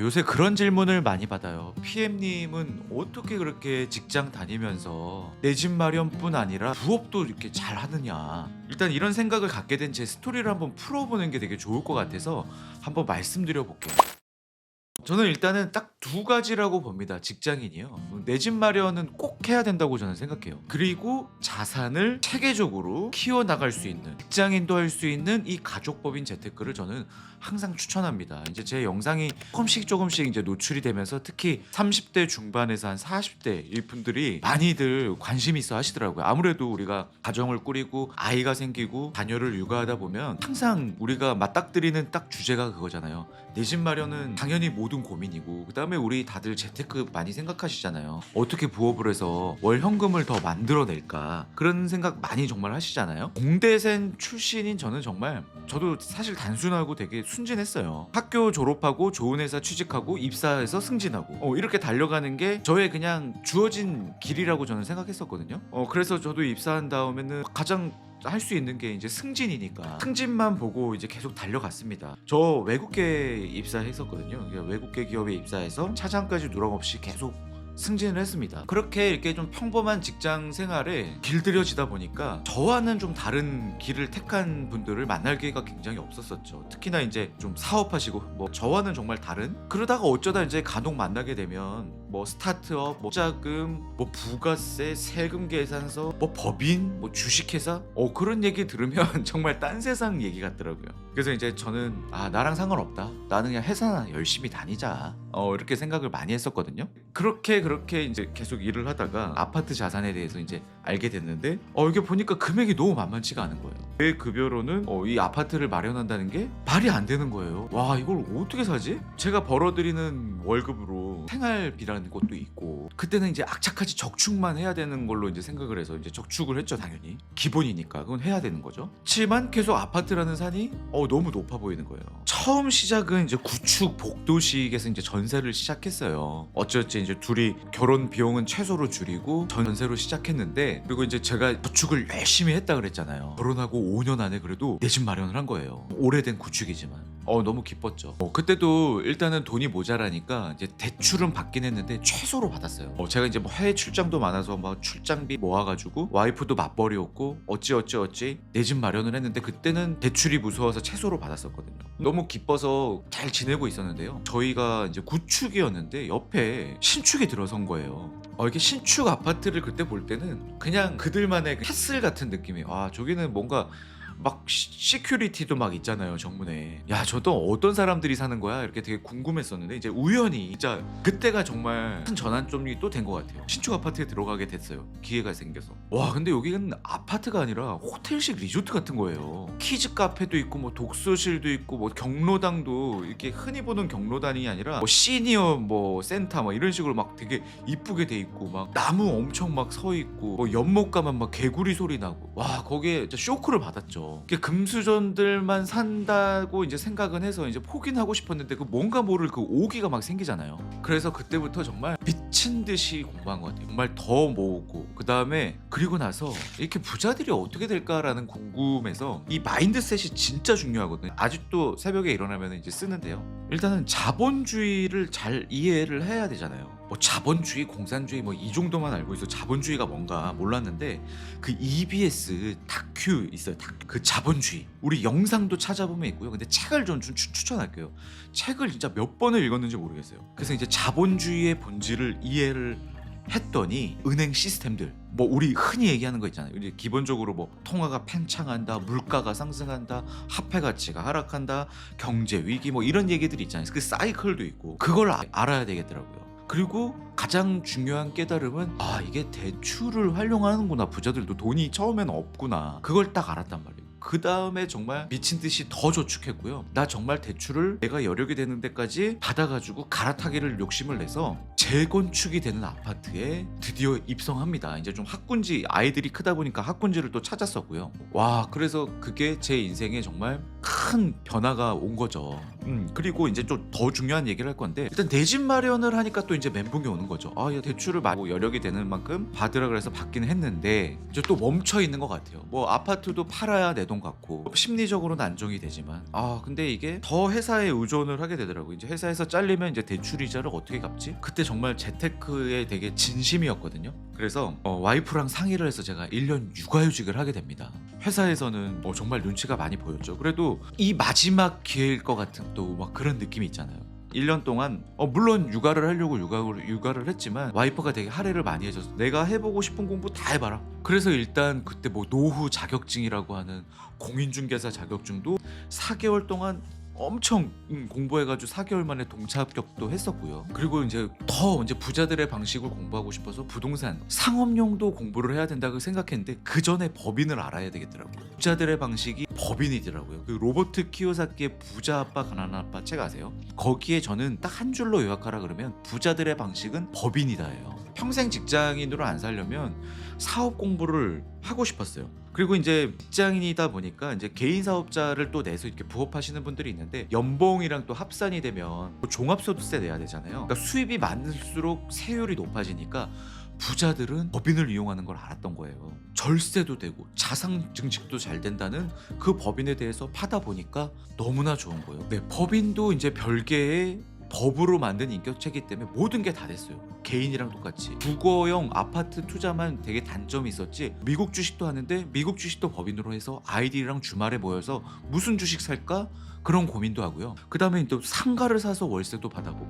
요새 그런 질문을 많이 받아요. PM님은 어떻게 그렇게 직장 다니면서 내 집 마련뿐 아니라 부업도 이렇게 잘 하느냐. 일단 이런 생각을 갖게 된 제 스토리를 한번 풀어보는 게 되게 좋을 것 같아서 한번 말씀드려 볼게요. 저는 일단은 딱 두 가지라고 봅니다. 직장인이요. 내 집 마련은 꼭 해야 된다고 저는 생각해요. 그리고 자산을 체계적으로 키워나갈 수 있는, 직장인도 할 수 있는 이 가족법인 재테크를 저는 항상 추천합니다. 이제 제 영상이 조금씩 이제 노출이 되면서 특히 30대 중반에서 한 40대 이 분들이 많이들 관심이 있어 하시더라고요. 아무래도 우리가 가정을 꾸리고 아이가 생기고 자녀를 육아하다 보면 항상 우리가 맞닥뜨리는 딱 주제가 그거잖아요. 내 집 마련은 당연히 모든 고민이고, 그다음에 우리 다들 재테크 많이 생각하시잖아요. 어떻게 부업을 해서 월 현금을 더 만들어낼까, 그런 생각 많이 정말 하시잖아요. 공대생 출신인 저는 정말, 저도 사실 단순하고 되게 순진했어요. 학교 졸업하고 좋은 회사 취직하고 입사해서 승진하고 이렇게 달려가는 게 저의 그냥 주어진 길이라고 저는 생각했었거든요. 그래서 저도 입사한 다음에는 가장 할 수 있는 게 이제 승진이니까 승진만 보고 이제 계속 달려갔습니다. 저 외국계 입사했었거든요. 그러니까 외국계 기업에 입사해서 차장까지 누락 없이 계속 승진을 했습니다. 그렇게 이렇게 좀 평범한 직장 생활에 길들여지다 보니까 저와는 좀 다른 길을 택한 분들을 만날 기회가 굉장히 없었었죠. 특히나 이제 좀 사업하시고 뭐 저와는 정말 다른, 그러다가 어쩌다 이제 간혹 만나게 되면 뭐 스타트업, 뭐 자금, 뭐 부가세, 세금 계산서, 뭐 법인, 뭐 주식회사 그런 얘기 들으면 정말 딴 세상 얘기 같더라고요. 그래서 이제 저는 나랑 상관없다, 나는 그냥 회사나 열심히 다니자, 이렇게 생각을 많이 했었거든요. 그렇게 이제 계속 일을 하다가 아파트 자산에 대해서 이제 알게 됐는데 이게 보니까 금액이 너무 만만치가 않은 거예요. 내 급여로는 이 아파트를 마련한다는 게 말이 안 되는 거예요. 와, 이걸 어떻게 사지? 제가 벌어들이는 월급으로 생활비라는 것도 있고, 그때는 이제 악착같이 적축만 해야 되는 걸로 이제 생각을 해서 이제 적축을 했죠. 당연히 기본이니까 그건 해야 되는 거죠. 그렇지만 계속 아파트라는 산이 너무 높아 보이는 거예요. 처음 시작은 이제 구축 복도식에서 이제 전세를 시작했어요. 어찌어찌 이제 둘이 결혼 비용은 최소로 줄이고 전세로 시작했는데, 그리고 이제 제가 구축을 열심히 했다 그랬잖아요. 결혼하고 5년 안에 그래도 내 집 마련을 한 거예요. 오래된 구축이지만 너무 기뻤죠. 그때도 일단은 돈이 모자라니까 이제 대출은 받긴 했는데 최소로 받았어요. 제가 이제 뭐 해외 출장도 많아서 막 출장비 모아가지고 와이프도 맞벌이였고 어찌 내 집 마련을 했는데, 그때는 대출이 무서워서 최소로 받았었거든요. 너무 기뻐서 잘 지내고 있었는데요. 저희가 이제 구축이었는데 옆에 신축이 들어선 거예요. 이렇게 신축 아파트를 그때 볼 때는 그냥 그들만의 캐슬 같은 느낌이에요. 저기는 뭔가 막 시큐리티도 막 있잖아요, 정문에. 야, 저도 어떤 사람들이 사는 거야, 이렇게 되게 궁금했었는데, 이제 우연히 진짜 그때가 정말 큰 전환점이 또 된 것 같아요. 신축 아파트에 들어가게 됐어요, 기회가 생겨서. 와, 근데 여기는 아파트가 아니라 호텔식 리조트 같은 거예요. 키즈 카페도 있고 뭐 독서실도 있고 뭐 경로당도 이렇게 흔히 보는 경로당이 아니라 뭐 시니어 뭐 센터 막 이런 식으로 막 되게 이쁘게 돼 있고, 막 나무 엄청 막 서 있고, 뭐 연못 가면 막 개구리 소리 나고, 와, 거기에 진짜 쇼크를 받았죠. 금수저들만 산다고 이제 생각은 해서 이제 포기는 하고 싶었는데, 그 뭔가 모를 그 오기가 막 생기잖아요. 그래서 그때부터 정말 미친 듯이 공부한 것 같아요. 정말 더 모으고, 그 다음에 그리고 나서 이렇게 부자들이 어떻게 될까라는 궁금해서, 이 마인드셋이 진짜 중요하거든요. 아직도 새벽에 일어나면 이제 쓰는데요. 일단은 자본주의를 잘 이해를 해야 되잖아요. 뭐 자본주의, 공산주의 뭐 이 정도만 알고 있어. 자본주의가 뭔가 몰랐는데, 그 EBS 다큐 있어요. 그 자본주의, 우리 영상도 찾아보면 있고요. 근데 책을 좀 추천할게요. 책을 진짜 몇 번을 읽었는지 모르겠어요. 그래서 이제 자본주의의 본질을 이해를 했더니, 은행 시스템들, 뭐 우리 흔히 얘기하는 거 있잖아요. 이제 기본적으로 뭐 통화가 팽창한다, 물가가 상승한다, 화폐 가치가 하락한다, 경제 위기, 뭐 이런 얘기들이 있잖아요. 그 사이클도 있고, 그걸 알아야 되겠더라고요. 그리고 가장 중요한 깨달음은, 이게 대출을 활용하는구나, 부자들도 돈이 처음에는 없구나, 그걸 딱 알았단 말이에요. 그 다음에 정말 미친 듯이 더 저축했고요. 나 정말 대출을 내가 여력이 되는 데까지 받아가지고 갈아타기를 욕심을 내서 재건축이 되는 아파트에 드디어 입성합니다. 이제 좀 학군지, 아이들이 크다 보니까 학군지를 또 찾았었고요. 와, 그래서 그게 제 인생에 정말 큰 변화가 온 거죠. 그리고 이제 좀 더 중요한 얘기를 할 건데, 일단 내 집 마련을 하니까 또 이제 멘붕이 오는 거죠. 아, 야, 대출을 뭐 여력이 되는 만큼 받으라 그래서 받기는 했는데 이제 또 멈춰 있는 것 같아요. 뭐 아파트도 팔아야 내 돈 같고 심리적으로는 안정이 되지만, 근데 이게 더 회사에 의존을 하게 되더라고요. 이제 회사에서 잘리면 이제 대출 이자를 어떻게 갚지? 그때 정말 재테크에 되게 진심이었거든요. 그래서 와이프랑 상의를 해서 제가 1년 육아휴직을 하게 됩니다. 회사에서는 정말 눈치가 많이 보였죠. 그래도 이 마지막 기회일 것 같은 또 막 그런 느낌이 있잖아요. 1년 동안 물론 육아를 하려고 육아를 했지만 와이프가 되게 할애를 많이 해줘서 내가 해보고 싶은 공부 다 해봐라. 그래서 일단 그때 뭐 노후 자격증이라고 하는 공인중개사 자격증도 4개월 동안 엄청 공부해가지고 4개월 만에 동차 합격도 했었고요. 그리고 이제 더 이제 부자들의 방식을 공부하고 싶어서 부동산 상업용도 공부를 해야 된다고 생각했는데 그 전에 법인을 알아야 되겠더라고요. 부자들의 방식이 법인이더라고요. 그 로버트 키요사키의 부자 아빠 가난한 아빠 책 아세요? 거기에 저는 딱 한 줄로 요약하라 그러면 부자들의 방식은 법인이다예요. 평생 직장인으로 안 살려면 사업 공부를 하고 싶었어요. 그리고 이제 직장인이다 보니까 이제 개인 사업자를 또 내서 이렇게 부업하시는 분들이 있는데 연봉이랑 또 합산이 되면 종합소득세 내야 되잖아요. 그러니까 수입이 많을수록 세율이 높아지니까 부자들은 법인을 이용하는 걸 알았던 거예요. 절세도 되고 자산 증식도 잘 된다는 그 법인에 대해서 파다 보니까 너무나 좋은 거예요. 네, 법인도 이제 별개의 법으로 만든 인격체이기 때문에 모든 게 다 됐어요. 개인이랑 똑같이 국어형 아파트 투자만 되게 단점이 있었지, 미국 주식도 하는데 미국 주식도 법인으로 해서 아이들이랑 주말에 모여서 무슨 주식 살까 그런 고민도 하고요. 그 다음에 또 상가를 사서 월세도 받아보고,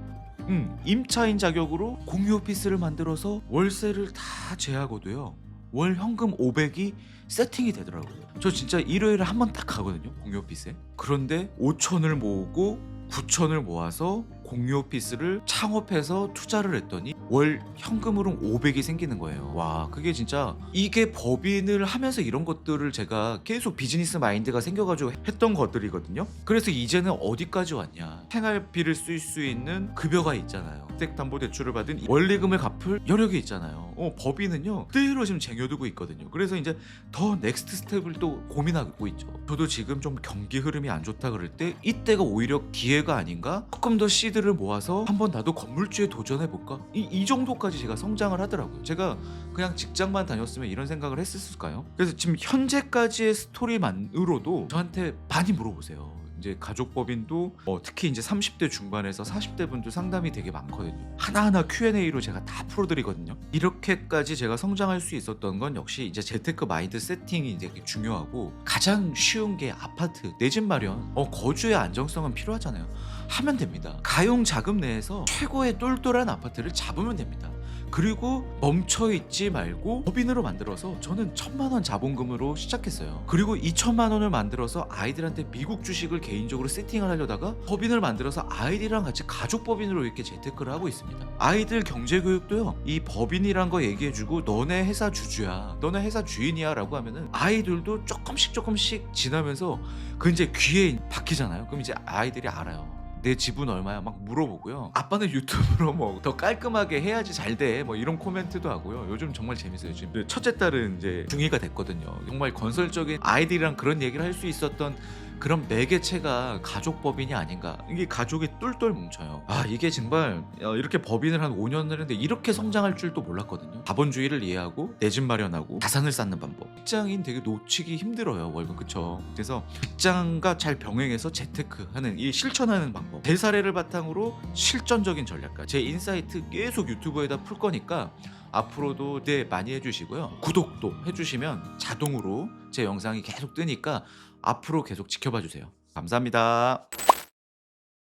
임차인 자격으로 공유 오피스를 만들어서 월세를 다 제하고도요 월 현금 500이 세팅이 되더라고요. 저 진짜 일요일에 한 번 딱 가거든요, 공유 오피스에. 그런데 5천을 모으고 9천을 모아서 공유 오피스를 창업해서 투자를 했더니 월 현금으로 500이 생기는 거예요. 와, 그게 진짜, 이게 법인을 하면서 이런 것들을 제가 계속 비즈니스 마인드가 생겨가지고 했던 것들이거든요. 그래서 이제는 어디까지 왔냐, 생활비를 쓸 수 있는 급여가 있잖아요. 주택담보대출을 받은 원리금을 갚을 여력이 있잖아요. 법인은요 그대로 지금 쟁여두고 있거든요. 그래서 이제 더 넥스트 스텝을 또 고민하고 있죠. 저도 지금 좀 경기 흐름이 안 좋다 그럴 때 이때가 오히려 기회가 아닌가, 조금 더 시드를 모아서 한번 나도 건물주에 도전해볼까, 이 정도까지 제가 성장을 하더라고요. 제가 그냥 직장만 다녔으면 이런 생각을 했을까요? 그래서 지금 현재까지의 스토리만으로도 저한테 많이 물어보세요. 이제 가족법인도 특히 이제 30대 중반에서 40대 분들 상담이 되게 많거든요. 하나하나 Q&A로 제가 다 풀어드리거든요. 이렇게까지 제가 성장할 수 있었던 건 역시 이제 재테크 마인드 세팅이 이제 중요하고, 가장 쉬운 게 아파트, 내 집 마련. 거주의 안정성은 필요하잖아요. 하면 됩니다. 가용 자금 내에서 최고의 똘똘한 아파트를 잡으면 됩니다. 그리고 멈춰있지 말고 법인으로 만들어서, 저는 1,000만 원 자본금으로 시작했어요. 그리고 2,000만 원을 만들어서 아이들한테 미국 주식을 개인적으로 세팅을 하려다가 법인을 만들어서 아이들이랑 같이 가족법인으로 이렇게 재테크를 하고 있습니다. 아이들 경제교육도요, 이 법인이란 거 얘기해주고 너네 회사 주주야, 너네 회사 주인이야 라고 하면은 아이들도 조금씩 지나면서 그 이제 귀에 박히잖아요. 그럼 이제 아이들이 알아요. 내 집은 얼마야 막 물어보고요. 아빠는 유튜브로 뭐 더 깔끔하게 해야지 잘 돼, 뭐 이런 코멘트도 하고요. 요즘 정말 재밌어요. 지금 첫째 딸은 이제 중2가 됐거든요. 정말 건설적인 아이들이랑 그런 얘기를 할 수 있었던 그런 매개체가 가족법인이 아닌가. 이게 가족이 똘똘 뭉쳐요. 이게 정말 이렇게 법인을 한 5년을 했는데 이렇게 성장할 줄도 몰랐거든요. 자본주의를 이해하고 내 집 마련하고 자산을 쌓는 방법. 직장인 되게 놓치기 힘들어요, 월급. 그쵸? 그래서 직장과 잘 병행해서 재테크하는, 이 실천하는 방법, 제 사례를 바탕으로 실전적인 전략까지, 제 인사이트 계속 유튜브에다 풀 거니까 앞으로도 기대 많이 해주시고요. 구독도 해주시면 자동으로 제 영상이 계속 뜨니까 앞으로 계속 지켜봐 주세요. 감사합니다.